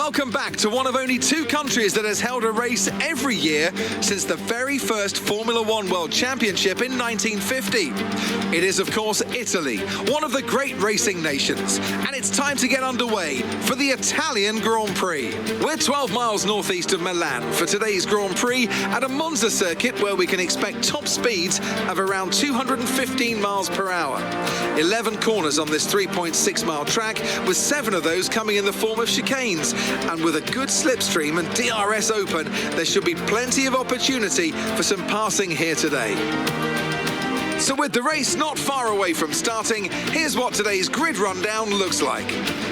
Welcome back to one of only 2 countries that has held a race every year since the very first Formula One World Championship in 1950. It is, of course, Italy, one of the great racing nations, and it's time to get underway for the Italian Grand Prix. We're 12 miles northeast of Milan for today's Grand Prix at a Monza circuit where we can expect top speeds of around 215 miles per hour. 11 corners on this 3.6-mile track, with 7 of those coming in the form of chicanes. And with a good slipstream and DRS open, there should be plenty of opportunity for some passing here today. So with the race not far away from starting, here's what today's grid rundown looks like.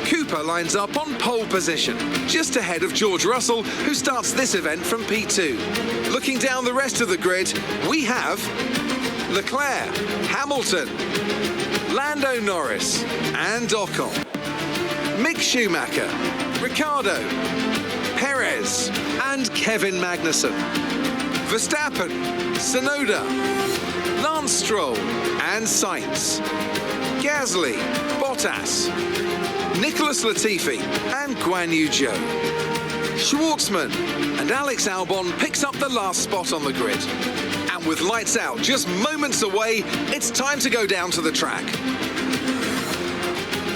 Cooper lines up on pole position, just ahead of George Russell, who starts this event from P2. Looking down the rest of the grid, we have Leclerc, Hamilton, Lando Norris and Ocon, Mick Schumacher, Ricciardo, Perez and Kevin Magnussen, Verstappen, Tsunoda, Lance Stroll and Sainz, Gasly, Bottas, Nicholas Latifi and Guan Yu Zhou. Schwartzman and Alex Albon picks up the last spot on the grid. And with lights out just moments away, it's time to go down to the track.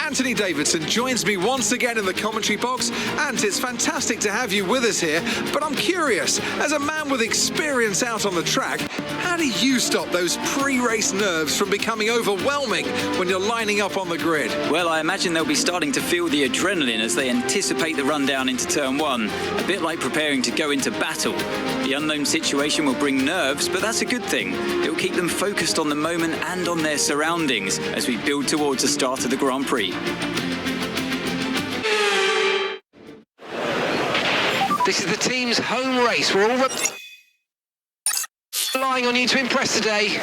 Anthony Davidson joins me once again in the commentary box, and it's fantastic to have you with us here, but I'm curious, as a man with experience out on the track, how do you stop those pre-race nerves from becoming overwhelming when you're lining up on the grid? Well, I imagine they'll be starting to feel the adrenaline as they anticipate the rundown into turn 1, a bit like preparing to go into battle. The unknown situation will bring nerves, but that's a good thing. It will keep them focused on the moment and on their surroundings as we build towards the start of the Grand Prix. This is the team's home race. We're all relying on you to impress today.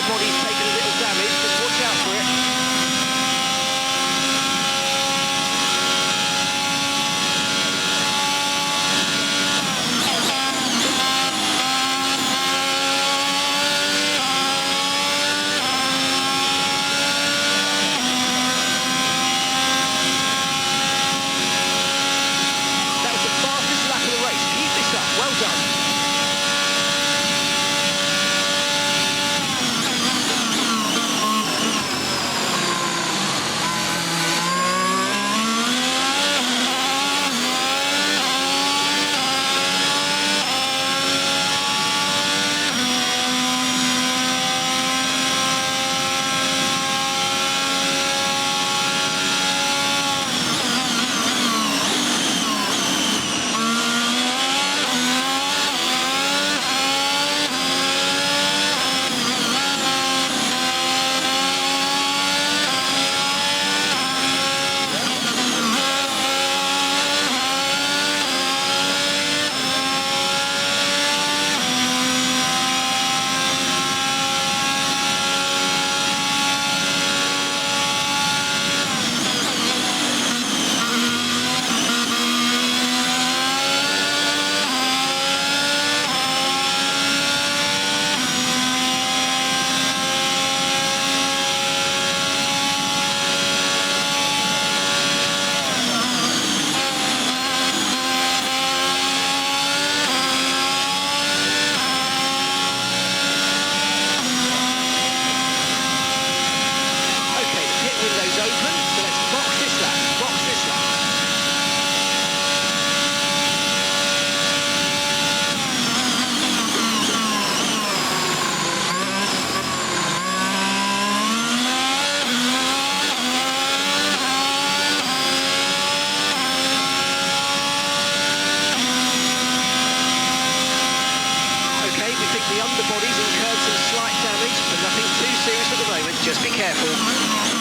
underbody's taken a little damage, just watch out for it. That was the fastest lap of the race. Keep this up. Well done. The underbody's incurred some slight damage, but nothing too serious at the moment. Just be careful.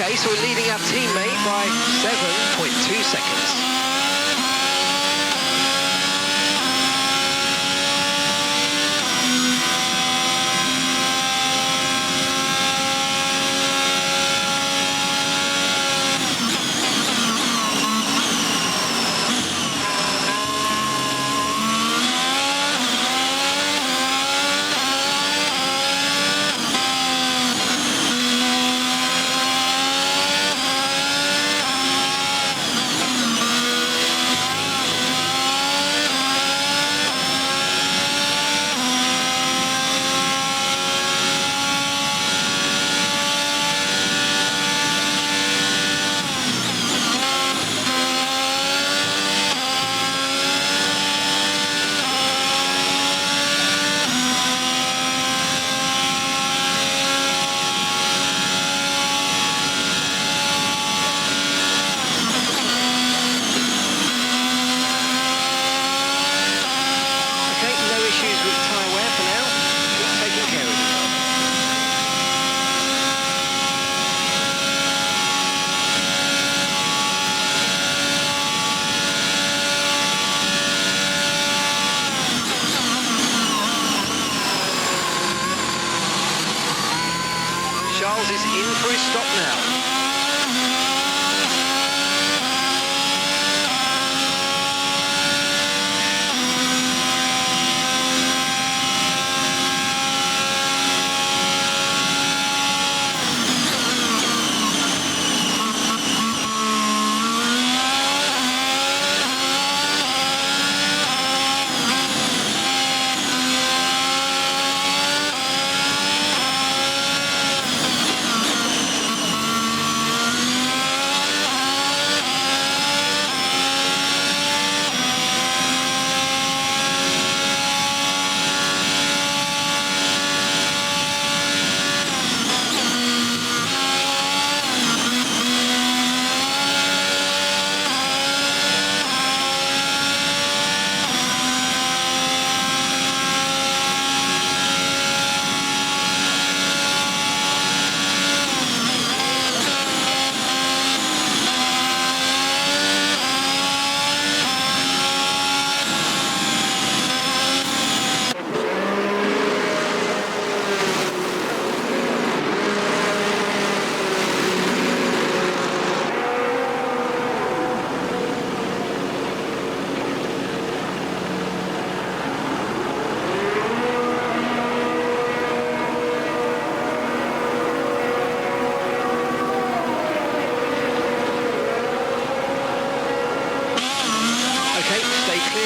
Okay, so we're leading our teammate by 7.2 seconds.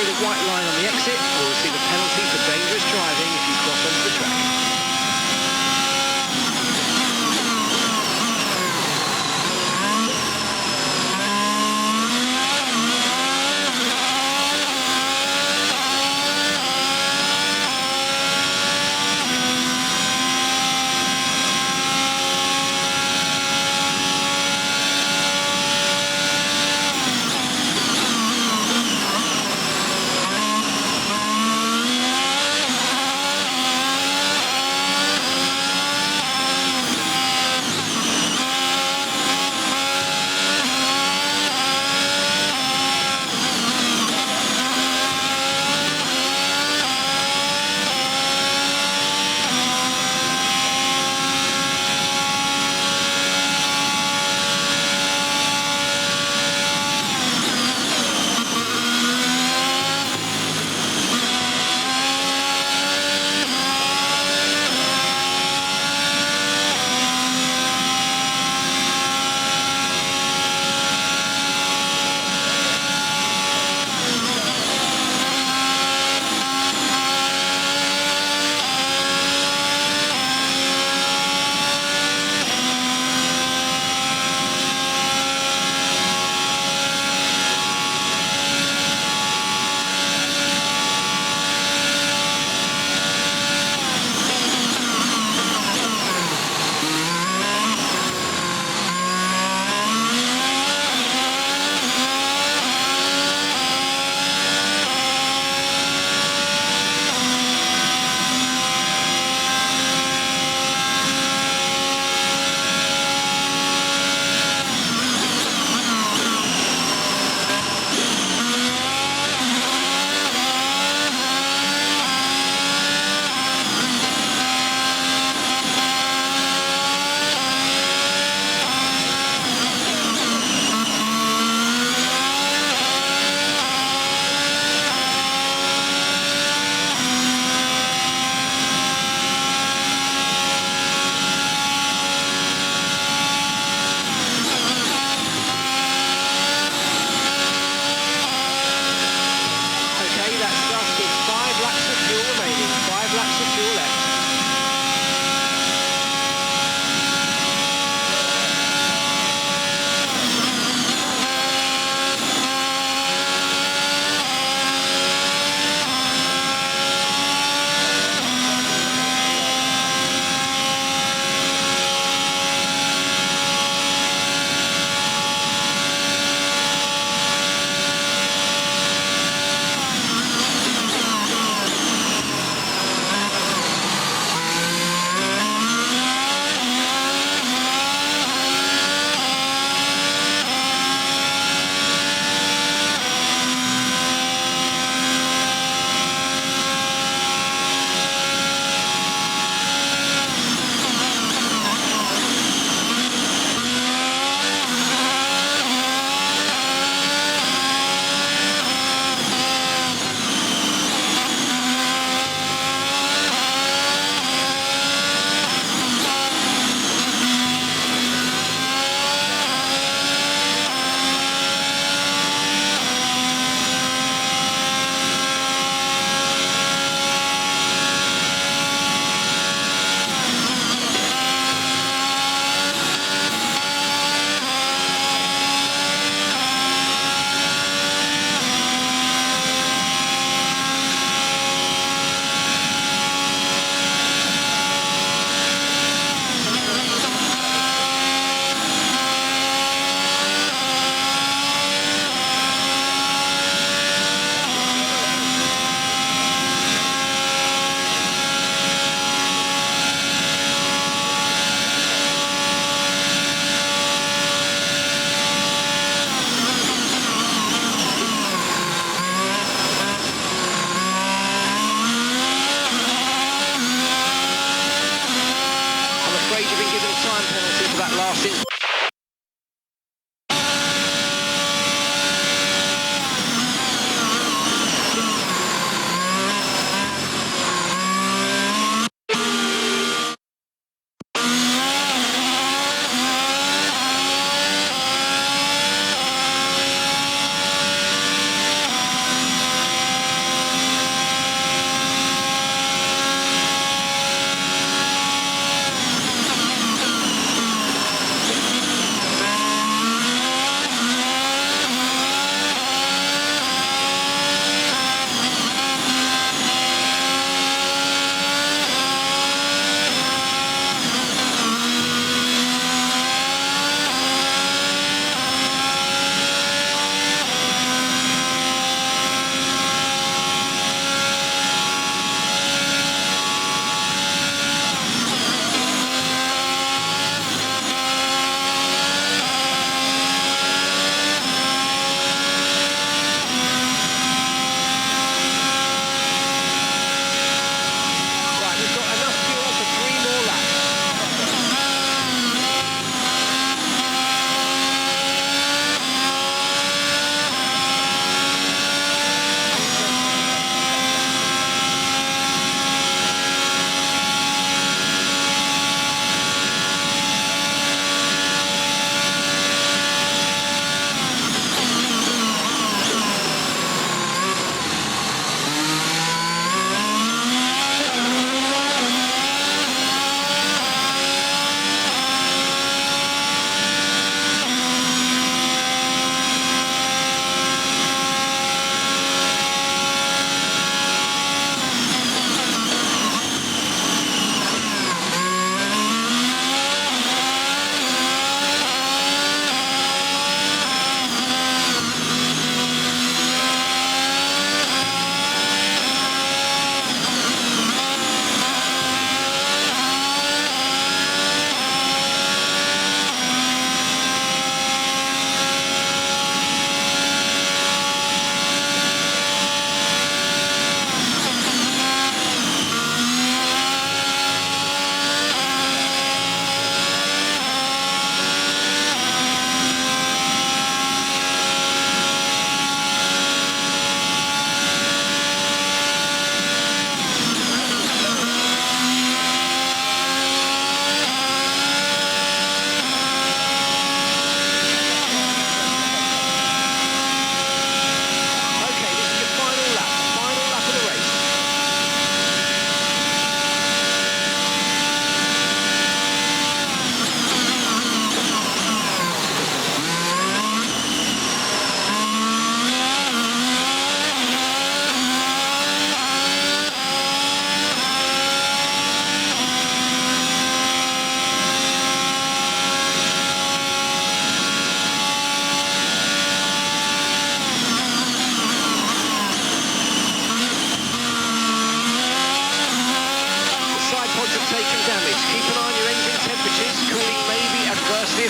near the white line on the exit or receive a penalty for dangerous driving if you cross onto the track.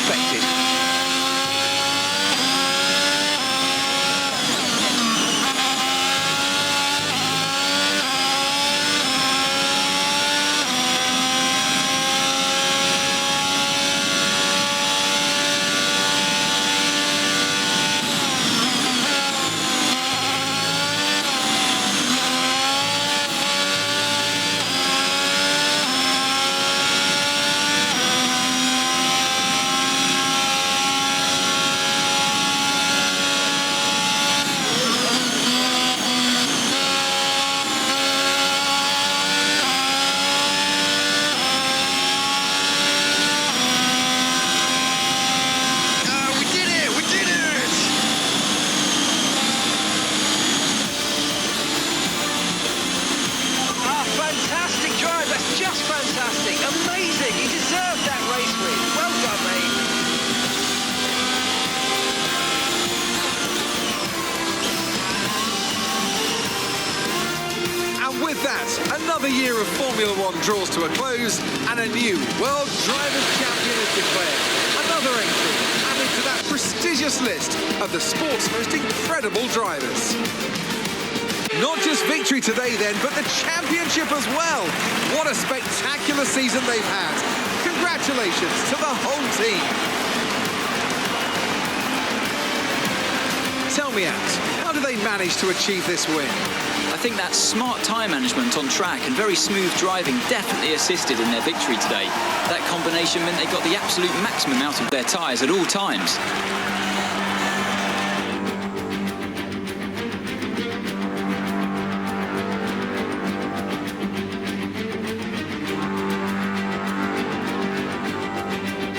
affected. Just fantastic, amazing, you deserved that race win. Well done, mate. And with that, another year of Formula One draws to a close and a new World Drivers' Champion is declared. Another entry added to that prestigious list of the sport's most incredible drivers. Not just victory today then, but the championship as well. What a spectacular season they've had. Congratulations to the whole team. Tell me, Ant, how do they manage to achieve this win? I think that smart tyre management on track and very smooth driving definitely assisted in their victory today. That combination meant they got the absolute maximum out of their tyres at all times.